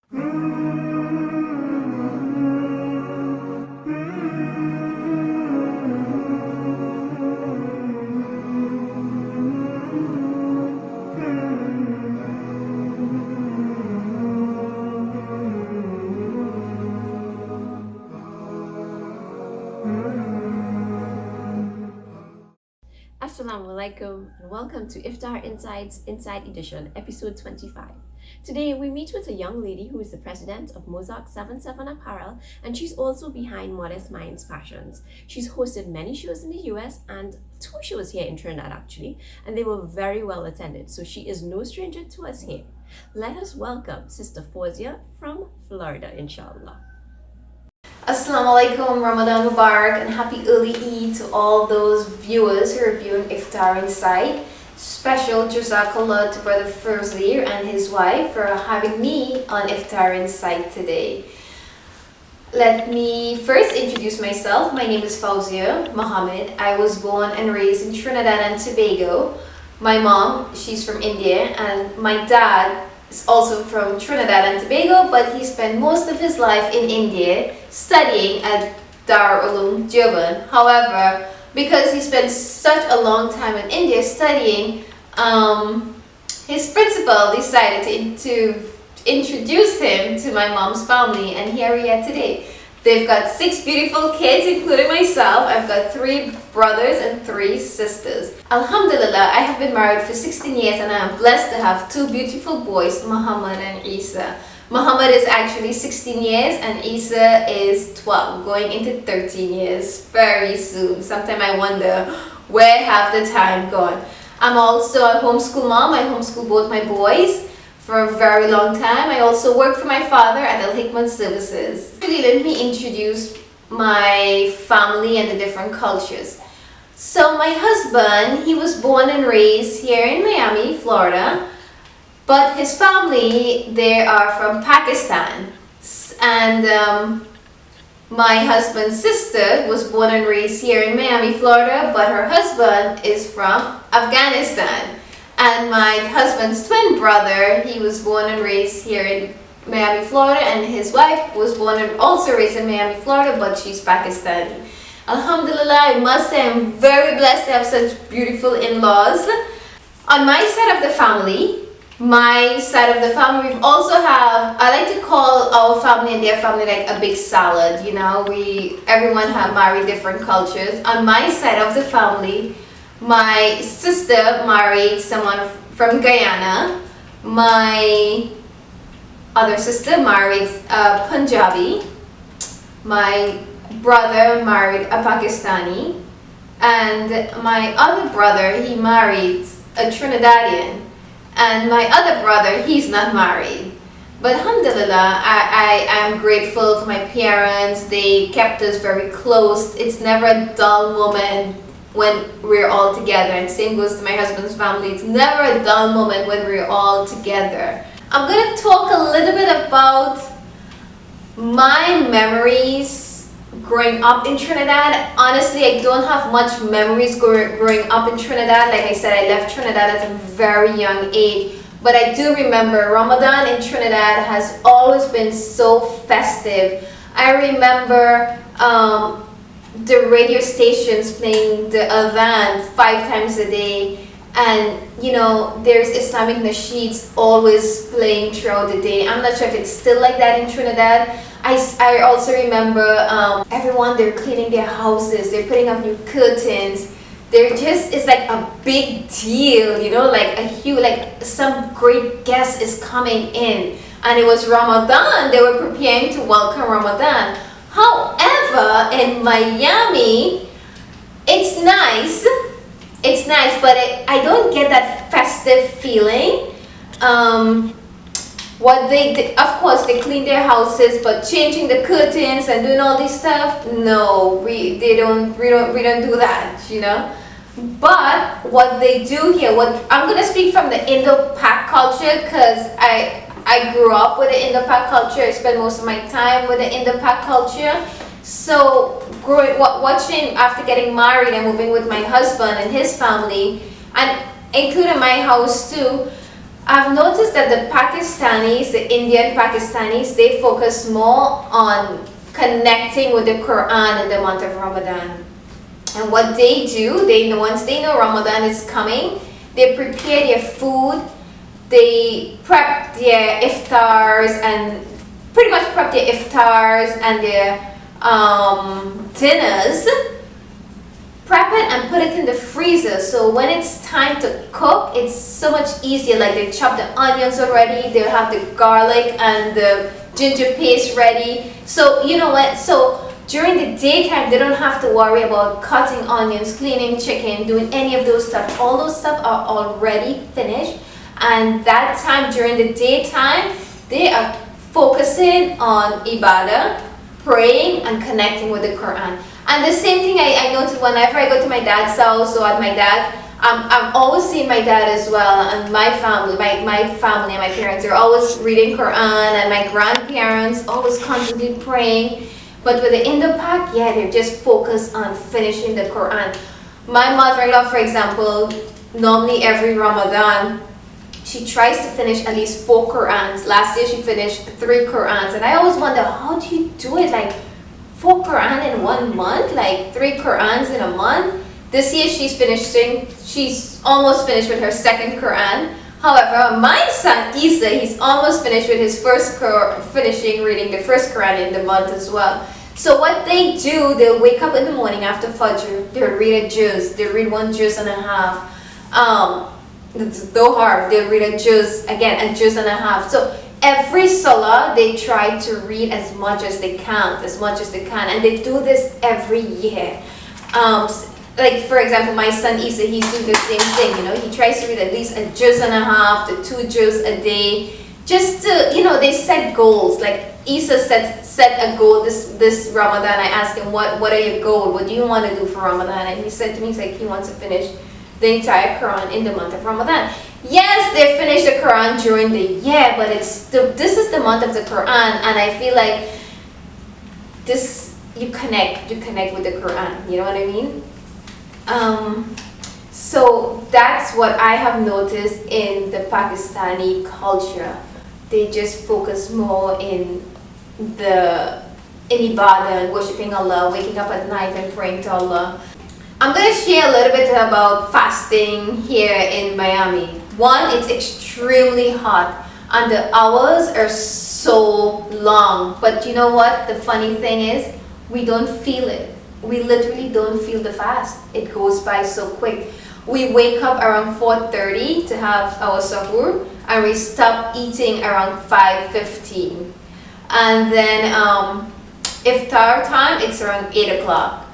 Assalamu alaikum and welcome to Iftar Insights Inside Edition, episode 25. Today we meet with a young lady who is the president of Mozart 77 Apparel, and she's also behind Modest Minds Fashions. She's hosted many shows in the US and 2 shows here in Trinidad actually, and they were very well attended, so she is no stranger to us here. Let us welcome Sister Fauzia from Florida, inshallah. Assalamu alaikum, Ramadan Mubarak, and happy early Eid to all those viewers who are viewing Iftar Insights. Special Jazakallah to Brother Fuzz and his wife for having me on Iftar Insights today. Let me first introduce myself. My name is Fauzia Mohamed. I was born and raised in Trinidad and Tobago. My mom, she's from India, and my dad is also from Trinidad and Tobago, but he spent most of his life in India studying at Darul Uloom. However, because he spent such a long time in India studying, his principal decided to introduce him to my mom's family, and here we are today. They've got 6 beautiful kids, including myself. I've got 3 brothers and 3 sisters. Alhamdulillah, I have been married for 16 years and I am blessed to have 2 beautiful boys, Mohamed and Isa. Mohamed is actually 16 years and Isa is 12, going into 13 years very soon. Sometimes I wonder, where have the time gone? I'm also a homeschool mom. I homeschool both my boys for a very long time. I also work for my father at Al Hikmat Services. Actually, let me introduce my family and the different cultures. So my husband, he was born and raised here in Miami, Florida, but his family, they are from Pakistan. And my husband's sister was born and raised here in Miami, Florida, but her husband is from Afghanistan. And my husband's twin brother, he was born and raised here in Miami, Florida, and his wife was born and also raised in Miami, Florida, but she's Pakistani. Alhamdulillah, I must say I'm very blessed to have such beautiful in-laws. On my side of the family, we also have, I like to call our family and their family like a big salad. You know, everyone have married different cultures. On my side of the family, my sister married someone from Guyana. My other sister married a Punjabi. My brother married a Pakistani. And my other brother, he married a Trinidadian. And my other brother, he's not married. But alhamdulillah, I am grateful for my parents. They kept us very close. It's never a dull moment when we're all together, and same goes to my husband's family. It's never a dull moment when we're all together. I'm going to talk a little bit about my memories growing up in Trinidad. Honestly, I don't have much memories growing up in Trinidad. Like I said, I left Trinidad at a very young age, but I do remember Ramadan in Trinidad has always been so festive. I remember the radio stations playing the adhan 5 times a day, and you know, there's Islamic nasheeds always playing throughout the day. I'm not sure if it's still like that in Trinidad. I also remember everyone, they're cleaning their houses, they're putting up new curtains. It's like a big deal, you know, like some great guest is coming in, and it was Ramadan. They were preparing to welcome Ramadan. However, in Miami, it's nice, but I don't get that festive feeling. What they did, of course, they clean their houses, but changing the curtains and doing all this stuff, no, we don't do that, you know. But what they do here, I'm gonna speak from the Indo-Pak culture, because I grew up with the Indo-Pak culture. I spent most of my time with the Indo-Pak culture. So watching, after getting married and moving with my husband and his family, and including my house too, I've noticed that the Pakistanis, the Indian Pakistanis, they focus more on connecting with the Quran in the month of Ramadan. And what they do, once they know Ramadan is coming, they prepare their food, they prep their iftars and pretty much prep their iftars and their dinners, prep it and put it in the freezer, so when it's time to cook, it's so much easier. Like they chop the onions already, they'll have the garlic and the ginger paste ready. So you know what, so during the daytime they don't have to worry about cutting onions, cleaning chicken, doing any of those stuff. All those stuff are already finished, and that time during the daytime they are focusing on ibadah, praying and connecting with the Quran. And the same thing I noticed whenever I go to my dad's house or at my dad, I'm always seeing my dad as well, and my family, my family and my parents are always reading Quran, and my grandparents always constantly praying. But with the Indo-Pak, yeah, they're just focused on finishing the Quran. My mother-in-law, for example, normally every Ramadan, she tries to finish at least 4 Qurans. Last year she finished 3 Qurans, and I always wonder, how do you do it? Like 4 Quran in 1 month, like 3 Qurans in a month. This year she's almost finished with her 2nd Quran. However, my son Isa, he's almost finished with his finishing reading the 1st Quran in the month as well. So what they do, they'll wake up in the morning after Fajr, they'll read a juz, they'll read 1 juz and a half. It's so hard, they'll read a juz, again, a juz and a half. So every salah they try to read as much as they can, and they do this every year. Like for example, my son Isa, he's doing the same thing. You know, he tries to read at least a juz and a half to 2 juz a day, just to, you know, they set goals. Like Isa set a goal this Ramadan. I asked him, what are your goals? What do you want to do for Ramadan? And he said to me, he's like, he wants to finish the entire Quran in the month of Ramadan. Yes, they finish the Quran during the year, but this is the month of the Quran, and I feel like this, you connect with the Quran, you know what I mean? So that's what I have noticed in the Pakistani culture. They just focus more in ibadah and worshipping Allah, waking up at night and praying to Allah. I'm going to share a little bit about fasting here in Miami. One, it's extremely hot and the hours are so long. But you know what? The funny thing is, we don't feel it. We literally don't feel the fast. It goes by so quick. We wake up around 4:30 to have our sahur, and we stop eating around 5:15. And then iftar time, it's around 8 o'clock.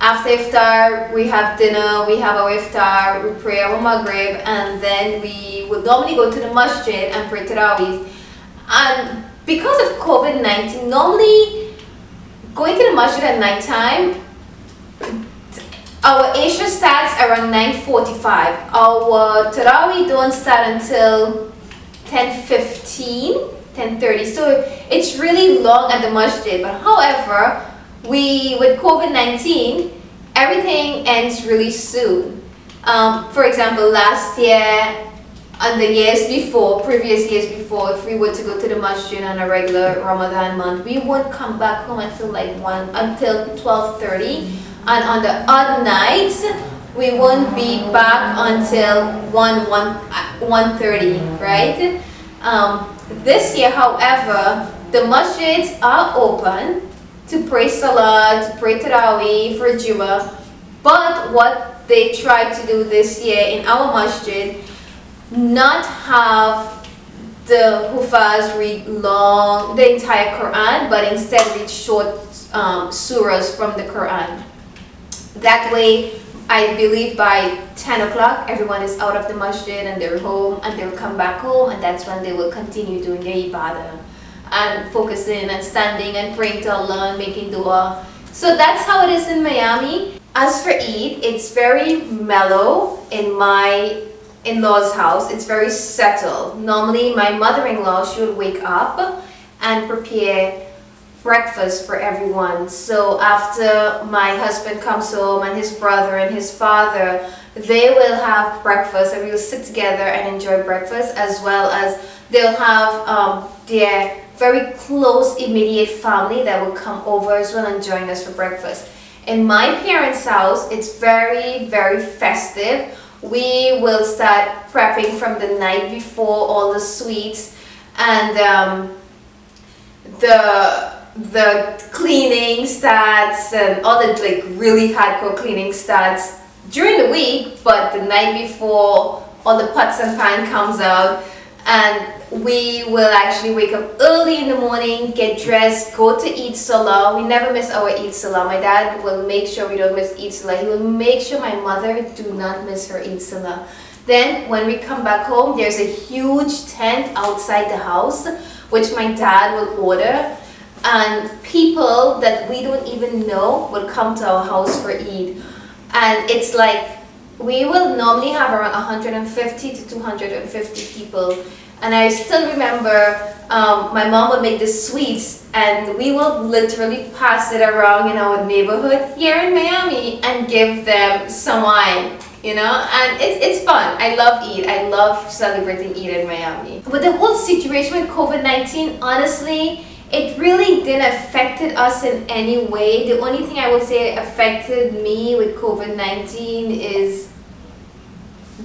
After iftar, we have dinner, we have our iftar, we pray our maghrib, and then we would normally go to the masjid and pray tarawih. And because of COVID-19, normally going to the masjid at night time, our Isha starts around 9:45. Our tarawih don't start until 10:15, 10:30. So it's really long at the masjid. But however, with COVID-19, everything ends really soon. For example, last year and the previous years before, if we were to go to the masjid on a regular Ramadan month, we wouldn't come back home until until 12:30, and on the odd nights, we wouldn't be back until 1:30, right? This year, however, the masjids are open to pray salah, to pray tarawih for Juma. But what they tried to do this year in our masjid, not have the Fuzz read the entire Quran, but instead read short surahs from the Quran. That way, I believe by 10 o'clock, everyone is out of the masjid and they're home, and they'll come back home, and that's when they will continue doing their ibadah and focusing and standing and praying to Allah and making dua. So that's how it is in Miami. As for Eid, it's very mellow in my in-laws' house. It's very settled. Normally, my mother-in-law, she would wake up and prepare breakfast for everyone. So after my husband comes home and his brother and his father, they will have breakfast and we will sit together and enjoy breakfast, as well as they'll have their very close immediate family that will come over as well and join us for breakfast. In my parents' house, it's very, very festive. We will start prepping from the night before, all the sweets, and the cleaning starts, and all the like really hardcore cleaning starts during the week, but the night before all the pots and pan comes out, and we will actually wake up early in the morning, get dressed, go to Eid Salah. We never miss our Eid Salah. My dad will make sure we don't miss Eid Salah. He will make sure my mother do not miss her Eid Salah. Then when we come back home, there's a huge tent outside the house, which my dad will order. And people that we don't even know will come to our house for Eid. And it's like, we will normally have around 150 to 250 people. And I still remember my mom would make the sweets, and we will literally pass it around in our neighborhood here in Miami and give them some wine, you know, and it's fun. I love Eid. I love celebrating Eid in Miami. But the whole situation with COVID-19, honestly, it really didn't affect us in any way. The only thing I would say affected me with COVID-19 is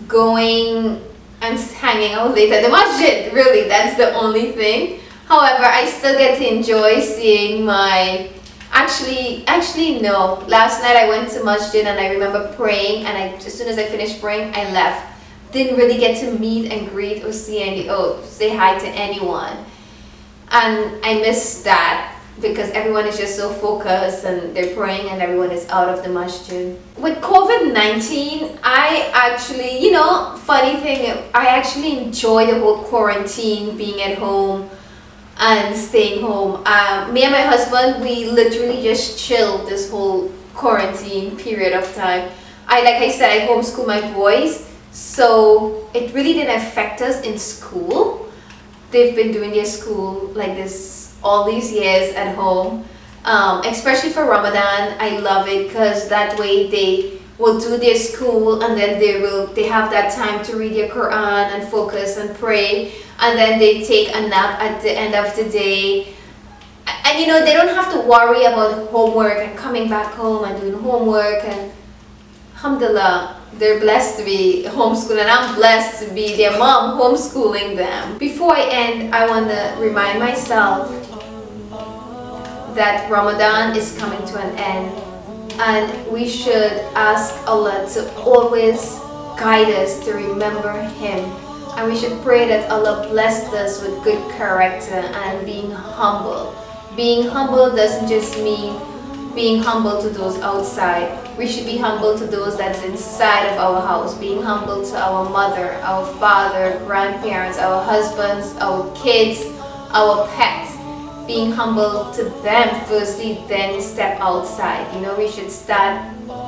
going and hanging out late at the masjid. Really, that's the only thing. However, I still get to enjoy seeing my... Actually no. Last night I went to masjid and I remember praying, and as soon as I finished praying, I left. Didn't really get to meet and greet or say hi to anyone. And I miss that because everyone is just so focused and they're praying and everyone is out of the masjid. With COVID-19, I actually, you know, funny thing, I actually enjoy the whole quarantine, being at home and staying home. Me and my husband, we literally just chilled this whole quarantine period of time. Like I said, I homeschool my boys, so it really didn't affect us in school. They've been doing their school like this all these years at home, especially for Ramadan. I love it because that way they will do their school, and then they have that time to read their Quran and focus and pray, and then they take a nap at the end of the day. And you know, they don't have to worry about homework and coming back home and doing homework, and alhamdulillah, they're blessed to be homeschooled, and I'm blessed to be their mom homeschooling them. Before I end, I want to remind myself that Ramadan is coming to an end, and we should ask Allah to always guide us to remember Him, and we should pray that Allah blessed us with good character and being humble. Being humble doesn't just mean being humble to those outside. We should be humble to those that's inside of our house. Being humble to our mother, our father, grandparents, our husbands, our kids, our pets. Being humble to them firstly, then step outside. You know, we should start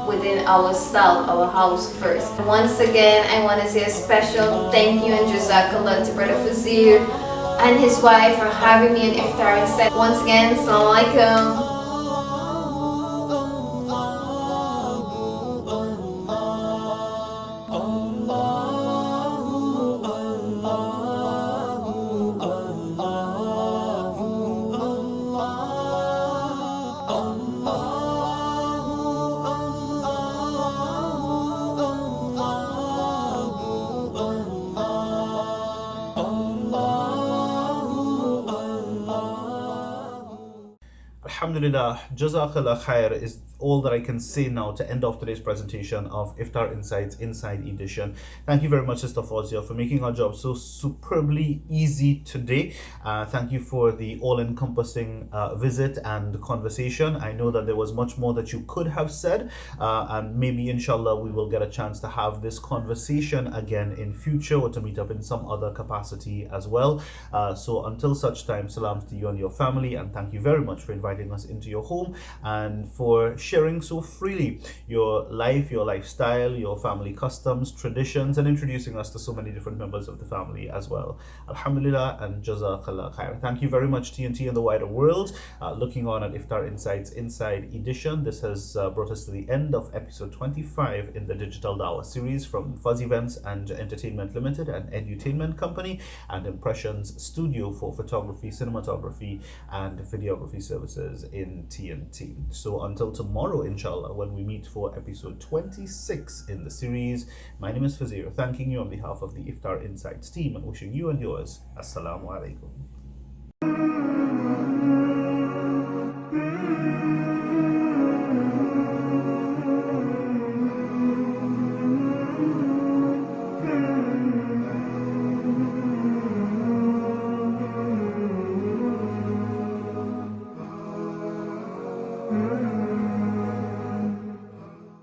within ourselves, our house first. And once again, I want to say a special thank you and jazakallah to Brother Fuzz and his wife for having me in Iftar Insights. Once again, Assalamu alaikum. Alhamdulillah, Jazakallah khair is all that I can say now to end off today's presentation of Iftar Insights Inside Edition. Thank you very much, Sister Fauzia, for making our job so superbly easy today. Thank you for the all-encompassing visit and conversation. I know that there was much more that you could have said, and maybe inshallah we will get a chance to have this conversation again in future, or to meet up in some other capacity as well. So until such time, salams to you and your family, and thank you very much for inviting us into your home and for sharing so freely your life, your lifestyle, your family customs, traditions, and introducing us to so many different members of the family as well. Alhamdulillah and Jazakallah khair. Thank you very much, TNT and the wider world. Looking on at Iftar Insights Inside Edition, this has brought us to the end of episode 25 in the Digital Dawah series from Fuzz Events and Entertainment Limited, an edutainment company, and Impressions Studio for photography, cinematography, and videography services in TNT. So until tomorrow, inshallah, when we meet for episode 26 in the series, my name is Fauzia, thanking you on behalf of the Iftar Insights team and wishing you and yours Assalamu alaikum.